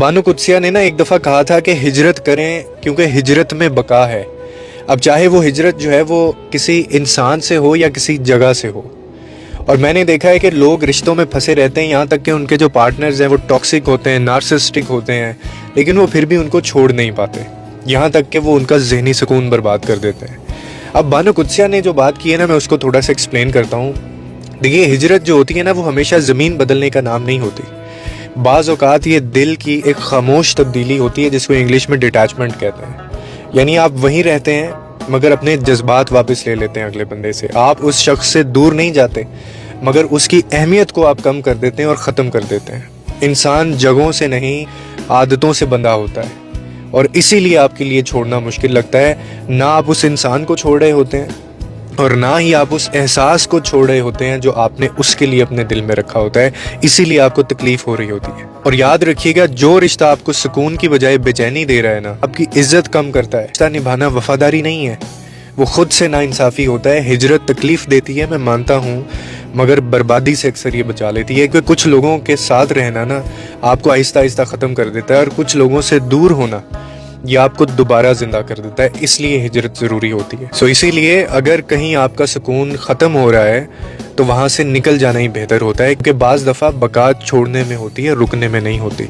बानो कुदसिया ने ना एक दफ़ा कहा था कि हिजरत करें क्योंकि हिजरत में बका है। अब चाहे वो हिजरत जो है वो किसी इंसान से हो या किसी जगह से हो। और मैंने देखा है कि लोग रिश्तों में फंसे रहते हैं, यहाँ तक कि उनके जो पार्टनर्स हैं वो टॉक्सिक होते हैं, नार्सिसिस्टिक होते हैं, लेकिन वो फिर भी उनको छोड़ नहीं पाते, यहाँ तक कि वो उनका जहनी सुकून बर्बाद कर देते हैं। अब बानो कुदसिया ने जो बात की है ना, मैं उसको थोड़ा सा एक्सप्लेन करता हूँ। देखिए, हिजरत जो होती है ना, वो हमेशा ज़मीन बदलने का नाम नहीं होती। बाज़ औक़ात ये दिल की एक खामोश तब्दीली होती है, जिसको इंग्लिश में डिटैचमेंट कहते हैं। यानी आप वहीं रहते हैं मगर अपने जज्बात वापस ले लेते हैं अगले बंदे से। आप उस शख्स से दूर नहीं जाते मगर उसकी अहमियत को आप कम कर देते हैं और ख़त्म कर देते हैं। इंसान जगहों से नहीं, आदतों से बंधा होता है, और इसीलिए आपके लिए छोड़ना मुश्किल लगता है। ना आप उस इंसान को छोड़ रहे होते हैं और ना ही आप उस एहसास को छोड़ रहे होते हैं जो आपने उसके लिए अपने दिल में रखा होता है, इसीलिए आपको तकलीफ हो रही होती है। और याद रखिएगा, जो रिश्ता आपको सुकून की बजाय बेचैनी दे रहा है ना, आपकी इज्जत कम करता है। रिश्ता निभाना वफादारी नहीं है, वो खुद से नाइंसाफ़ी होता है। हिजरत तकलीफ देती है, मैं मानता हूँ, मगर बर्बादी से अक्सर ये बचा लेती है। क्योंकि कुछ लोगों के साथ रहना ना आपको आहिस्ता आहिस्ता ख़त्म कर देता है, और कुछ लोगों से दूर होना ये आपको दोबारा ज़िंदा कर देता है। इसलिए हिजरत ज़रूरी होती है। सो इसीलिए अगर कहीं आपका सुकून ख़त्म हो रहा है तो वहाँ से निकल जाना ही बेहतर होता है, क्योंकि बाज़ दफ़ा बका छोड़ने में होती है, रुकने में नहीं होती।